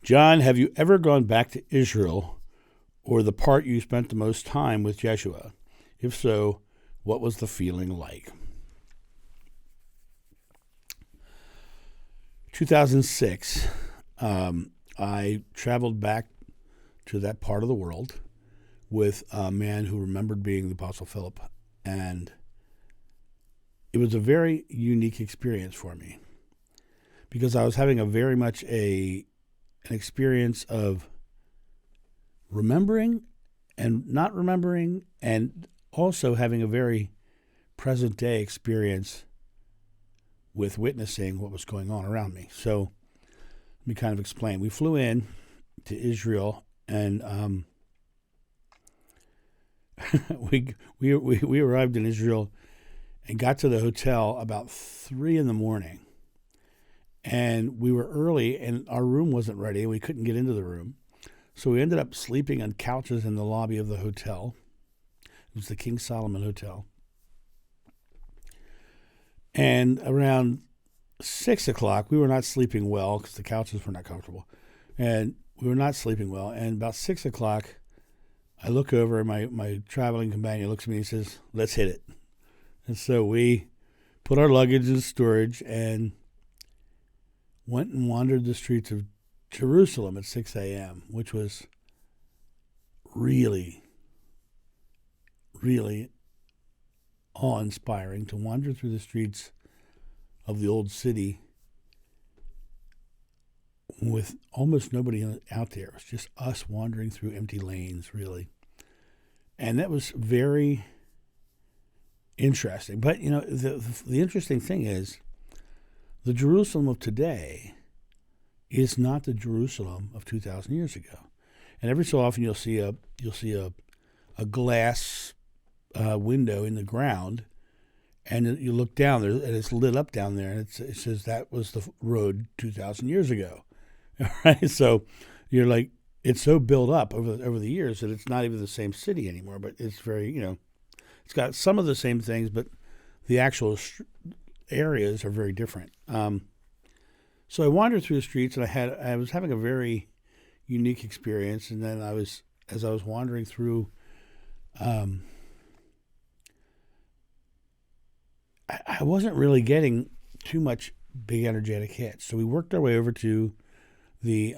John, have you ever gone back to Israel or the part you spent the most time with Yeshua? If so, what was the feeling like? 2006, I traveled back to that part of the world with a man who remembered being the Apostle Philip, and it was a very unique experience for me because I was having a very much an experience of remembering and not remembering, and also having a very present day experience with witnessing what was going on around me. So let me kind of explain. We flew in to Israel, and we arrived in Israel and got to the hotel about 3 a.m. And we were early, and our room wasn't ready, and we couldn't get into the room. So we ended up sleeping on couches in the lobby of the hotel. It was the King Solomon Hotel. And around 6 o'clock, we were not sleeping well because the couches were not comfortable. And we were not sleeping well. And about 6 o'clock, I look over, and my traveling companion looks at me and says, "Let's hit it." And so we put our luggage in storage and went and wandered the streets of Jerusalem at 6 a.m., which was really, really awe-inspiring to wander through the streets of the old city with almost nobody out there. It was just us wandering through empty lanes, really. And that was very interesting. But, the interesting thing is the Jerusalem of today is not the Jerusalem of 2,000 years ago. And every so often you'll see a glass window in the ground, and you look down there, and it's lit up down there, and it says that was the road 2,000 years ago. Right? So you're like, it's so built up over the years that it's not even the same city anymore. But it's very, it's got some of the same things, but the actual areas are very different. So I wandered through the streets, and I was having a very unique experience. And then as I was wandering through, I wasn't really getting too much big energetic hits. So we worked our way over to the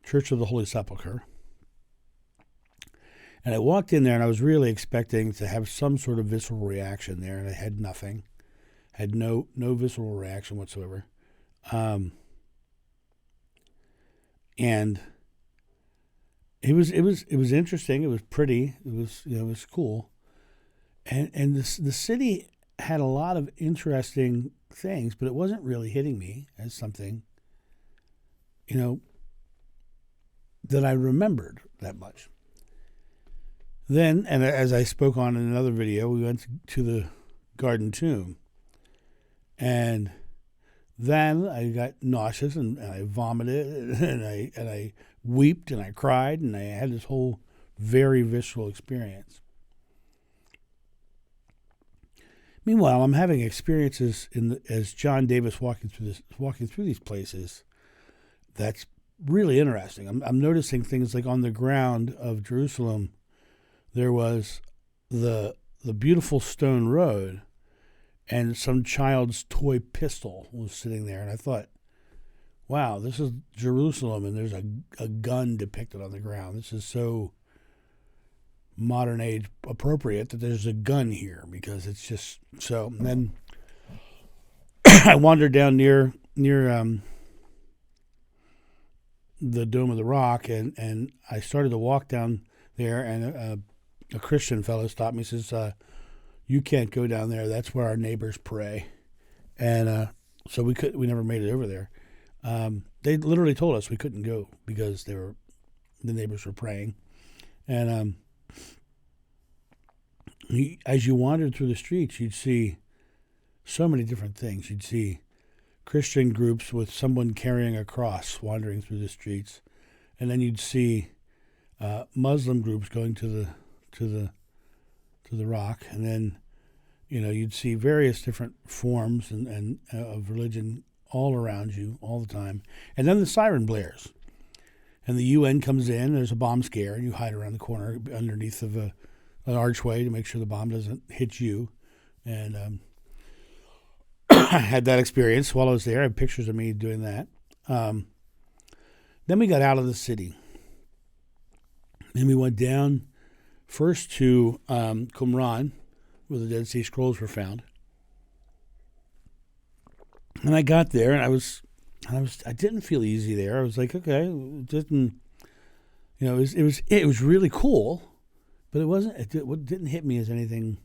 Church of the Holy Sepulchre. And I walked in there, and I was really expecting to have some sort of visceral reaction there, and I had nothing. Had no visceral reaction whatsoever. And it was interesting. It was pretty. It was cool. And the city had a lot of interesting things, but it wasn't really hitting me as something, that I remembered that much. Then, and as I spoke on in another video, we went to the Garden Tomb. And then I got nauseous, and I vomited, and I wept, and I cried, and I had this whole very visceral experience. Meanwhile, I'm having experiences as John Davis walking through these places. That's really interesting. I'm noticing things like on the ground of Jerusalem, there was the beautiful stone road, and some child's toy pistol was sitting there. And I thought, wow, this is Jerusalem, and there's a gun depicted on the ground. This is so modern age appropriate that there's a gun here, because it's just so. And then I wandered down near the Dome of the Rock, and I started to walk down there, and a Christian fellow stopped me and says, "You can't go down there. That's where our neighbors pray." And so we never made it over there. They literally told us we couldn't go because the neighbors were praying. And as you wandered through the streets, you'd see so many different things. You'd see Christian groups with someone carrying a cross wandering through the streets, and then you'd see Muslim groups going to the rock, and then you'd see various different forms and of religion all around you all the time. And then the siren blares. And the UN comes in, there's a bomb scare, and you hide around the corner underneath of an archway to make sure the bomb doesn't hit you. And I had that experience while I was there. I have pictures of me doing that. Then we got out of the city. Then we went down first to Qumran, where the Dead Sea Scrolls were found. And I got there, and I didn't feel easy there. I was like, okay, it didn't, it was really cool, but it didn't hit me as anything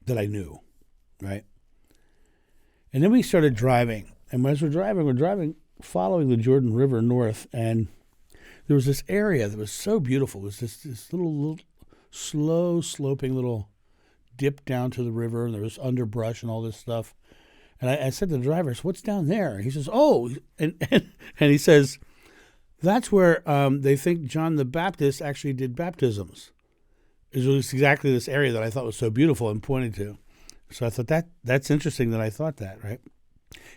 that I knew, right? And then we started driving, and as we're driving following the Jordan River north, and there was this area that was so beautiful. It was this little slow sloping little dip down to the river, and there was underbrush and all this stuff. And I said to the driver, "What's down there?" He says, "Oh," and he says, "That's where they think John the Baptist actually did baptisms." It was exactly this area that I thought was so beautiful and pointed to. So I thought that's interesting that I thought that, right?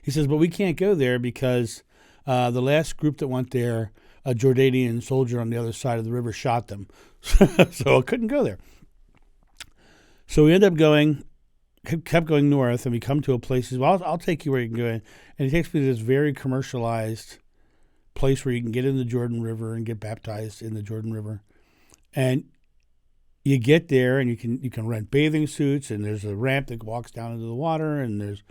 He says, "But we can't go there because the last group that went there, a Jordanian soldier on the other side of the river shot them, so I couldn't go there." So we ended up kept going north, and we come to a place. He says, "Well, I'll take you where you can go in." And he takes me to this very commercialized place where you can get in the Jordan River and get baptized in the Jordan River. And you get there, and you can rent bathing suits, and there's a ramp that walks down into the water, and there's,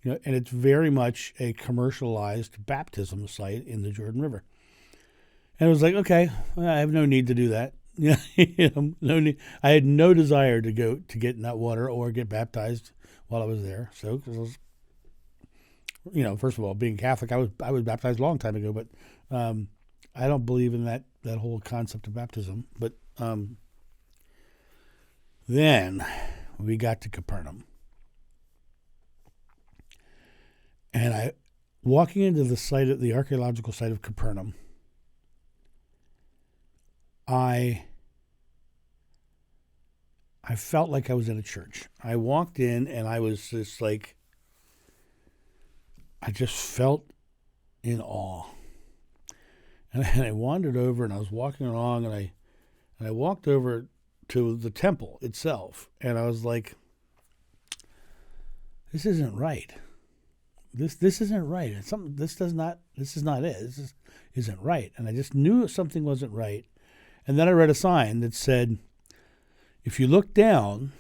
and it's very much a commercialized baptism site in the Jordan River. And it was like, okay, I have no need to do that. No need. I had no desire to get in that water or get baptized while I was there. So, cause I was, first of all, being Catholic, I was baptized a long time ago, but I don't believe in that whole concept of baptism. But then we got to Capernaum, and walking into the archaeological site of Capernaum, I felt like I was in a church. I walked in, and I was just like, I just felt in awe. And I wandered over, and I was walking along, and I walked over to the temple itself, and I was like, this isn't right. This isn't right. It's something. This is not it. This isn't right. And I just knew something wasn't right. And then I read a sign that said, if you look down,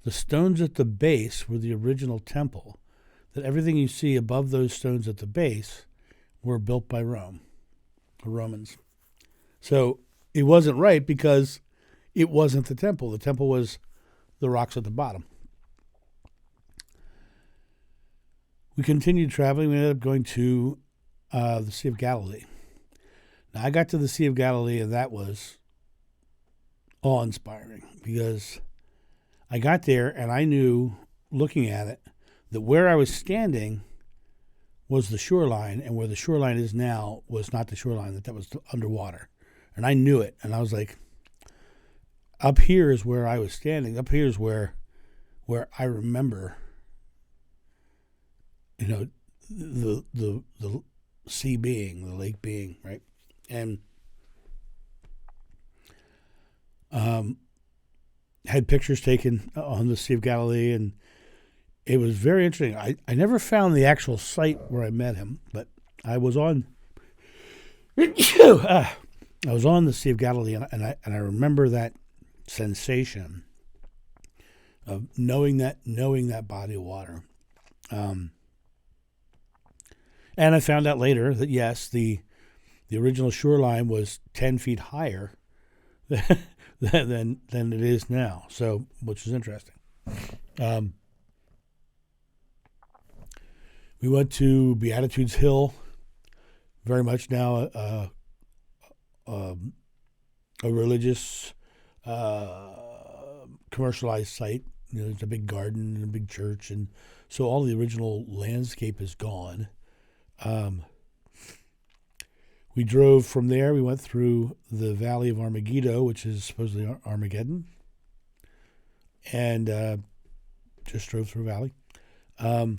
the stones at the base were the original temple, that everything you see above those stones at the base were built by Rome, the Romans. So it wasn't right because it wasn't the temple. The temple was the rocks at the bottom. We continued traveling. We ended up going to the Sea of Galilee. Now, I got to the Sea of Galilee, and that was awe-inspiring because I got there, and I knew, looking at it, that where I was standing was the shoreline, and where the shoreline is now was not the shoreline, that was underwater. And I knew it, and I was like, up here is where I was standing. Up here is where I remember, the sea being, the lake being, right? And had pictures taken on the Sea of Galilee, and it was very interesting. I never found the actual site where I met him, but I was on I was on the Sea of Galilee, and I remember that sensation of knowing that body of water. And I found out later that yes, the original shoreline was 10 feet higher than it is now. So, which is interesting. We went to Beatitudes Hill, very much now a religious, commercialized site. There's a big garden and a big church, and so all the original landscape is gone. We drove from there. We went through the Valley of Armageddon, which is supposedly Armageddon, and just drove through Valley. To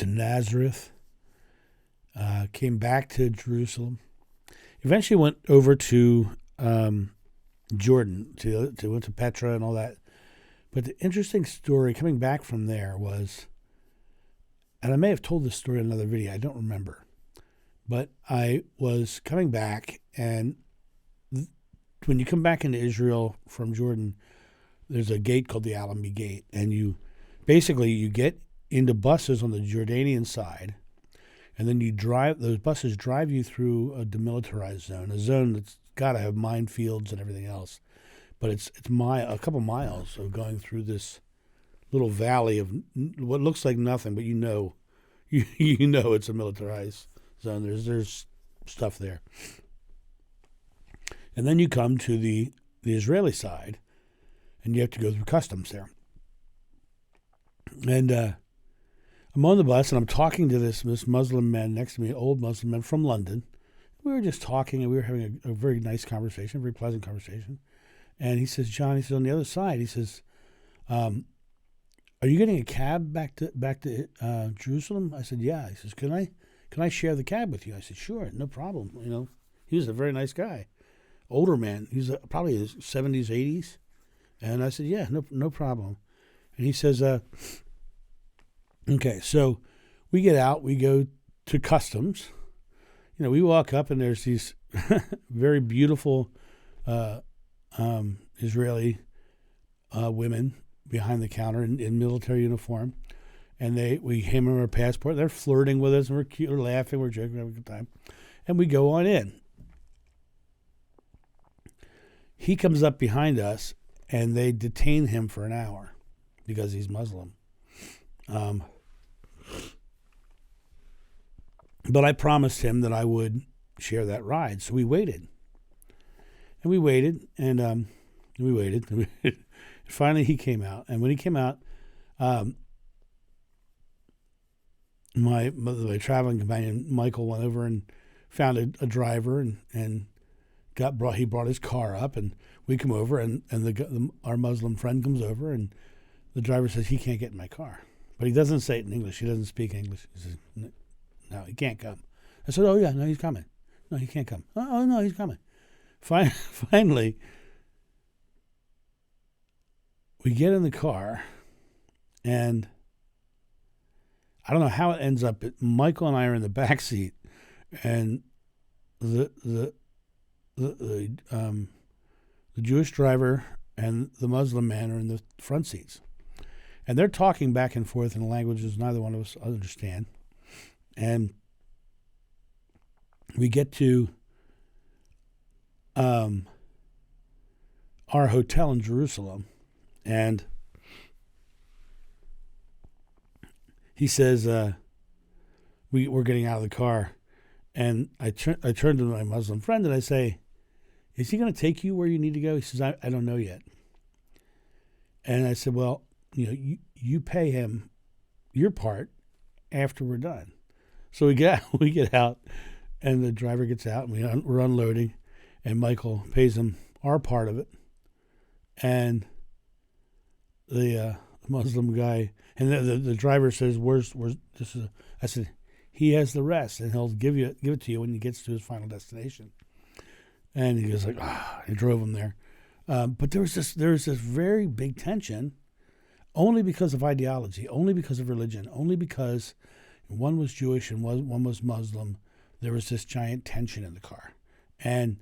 Nazareth. Came back to Jerusalem. Eventually went over to Jordan, went to Petra and all that. But the interesting story coming back from there was, and I may have told this story in another video, I don't remember. But I was coming back, and when you come back into Israel from Jordan, there's a gate called the Allenby Gate, and you get into buses on the Jordanian side, and then those buses drive you through a demilitarized zone, a zone that's got to have minefields and everything else. But it's a couple miles of going through this little valley of what looks like nothing, but you know it's a militarized zone. There's stuff there. And then you come to the Israeli side, and you have to go through customs there. And I'm on the bus, and I'm talking to this Muslim man next to me, old Muslim man from London. We were just talking, and we were having a very nice conversation, a very pleasant conversation. And he says, John, he says, on the other side, he says, are you getting a cab back to Jerusalem? I said, yeah. He says, can I share the cab with you? I said, sure, no problem. He was a very nice guy, older man. He's probably in his 70s, 80s. And I said, yeah, no problem. And he says, okay, so we get out, we go to customs. We walk up, and there's these very beautiful Israeli women behind the counter in military uniform, and we hand them our passport. They're flirting with us, and we're cute, we're laughing, we're joking, having a good time, and we go on in. He comes up behind us, and they detain him for an hour because he's Muslim. But I promised him that I would share that ride, so we waited. And we waited, and we waited. Finally, he came out. And when he came out, my traveling companion, Michael, went over and found a driver and he brought his car up, and we come over, and our Muslim friend comes over, and the driver says he can't get in my car. But he doesn't say it in English. He doesn't speak English. He says, no, he can't come. I said, oh, yeah, no, he's coming. No, he can't come. Oh, no, he's coming. Finally, we get in the car, and I don't know how it ends up, but Michael and I are in the back seat, and the Jewish driver and the Muslim man are in the front seats. And they're talking back and forth in languages neither one of us understand. And we get to our hotel in Jerusalem, and he says, we're getting out of the car, and I turn to my Muslim friend and I say, is he going to take you where you need to go? He says, I don't know yet. And I said, well, you pay him your part after we're done. So we get out, and the driver gets out, and we're unloading, and Michael pays him our part of it, and the Muslim guy, and the driver says, "Where's this is?" I said, "He has the rest, and he'll give it to you when he gets to his final destination." And he goes like, he drove him there, but there was this very big tension, only because of ideology, only because of religion, only because one was Jewish and one was Muslim. There was this giant tension in the car, and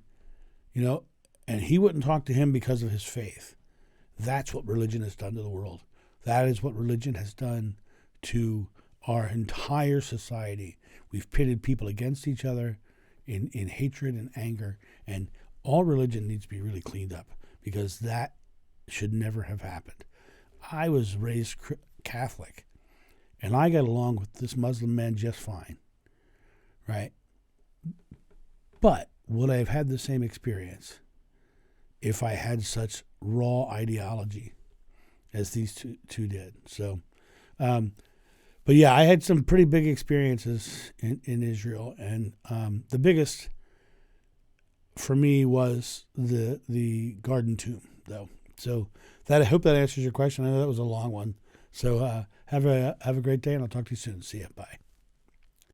and he wouldn't talk to him because of his faith. That's what religion has done to the world. That is what religion has done to our entire society. We've pitted people against each other in hatred and anger, and all religion needs to be really cleaned up, because that should never have happened. I was raised Catholic, and I got along with this Muslim man just fine, right? But would I have had the same experience if I had such raw ideology as these two did? So, but yeah, I had some pretty big experiences in Israel, and the biggest for me was the Garden Tomb, though, So that I hope that answers your question. I know that was a long one. So have a great day, and I'll talk to you soon. See ya. Bye.